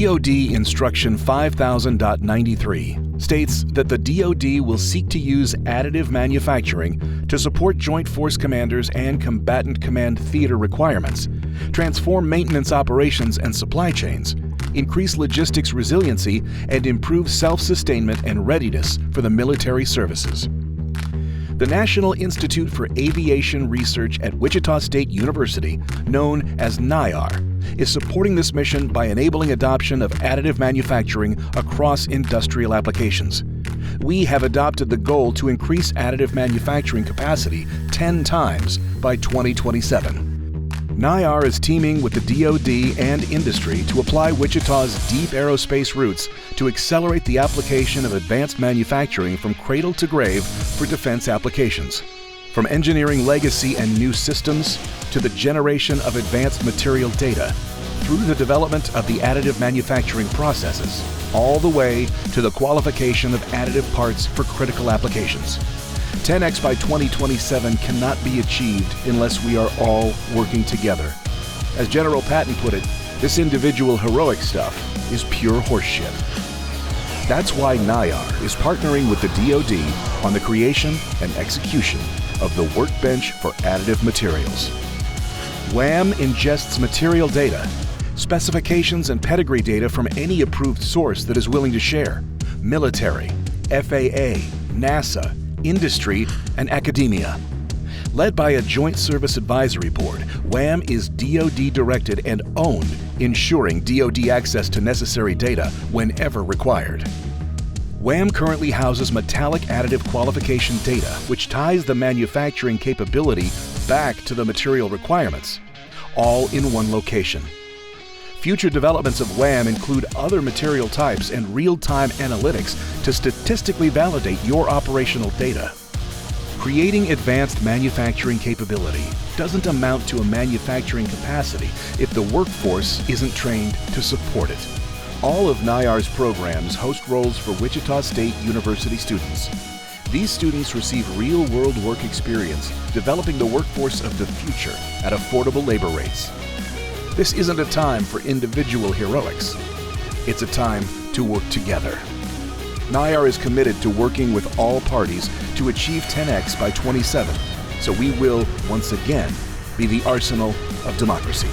DoD Instruction 5000.93 states that the DoD will seek to use additive manufacturing to support Joint Force Commanders and Combatant Command theater requirements, transform maintenance operations and supply chains, increase logistics resiliency, and improve self-sustainment and readiness for the military services. The National Institute for Aviation Research at Wichita State University, known as NIAR, is supporting this mission by enabling adoption of additive manufacturing across industrial applications. We have adopted the goal to increase additive manufacturing capacity 10 times by 2027. NIAR is teaming with the DoD and industry to apply Wichita's deep aerospace roots to accelerate the application of advanced manufacturing from cradle to grave for defense applications. From engineering legacy and new systems to the generation of advanced material data, through the development of the additive manufacturing processes, all the way to the qualification of additive parts for critical applications. 10x by 2027 cannot be achieved unless we are all working together. As General Patton put it, this individual heroic stuff is pure horseshit. That's why NIAR is partnering with the DoD on the creation and execution of the Workbench for Additive Materials. WAM ingests material data, specifications and pedigree data from any approved source that is willing to share: military, FAA, NASA, industry, and academia. Led by a Joint Service Advisory Board, WAM is DoD-directed and owned, ensuring DoD access to necessary data whenever required. WAM currently houses metallic additive qualification data, which ties the manufacturing capability back to the material requirements, all in one location. Future developments of WAM include other material types and real-time analytics to statistically validate your operational data. Creating advanced manufacturing capability doesn't amount to a manufacturing capacity if the workforce isn't trained to support it. All of NIAR's programs host roles for Wichita State University students. These students receive real-world work experience developing the workforce of the future at affordable labor rates. This isn't a time for individual heroics. It's a time to work together. NIAR is committed to working with all parties to achieve 10x by 27, so we will, once again, be the arsenal of democracy.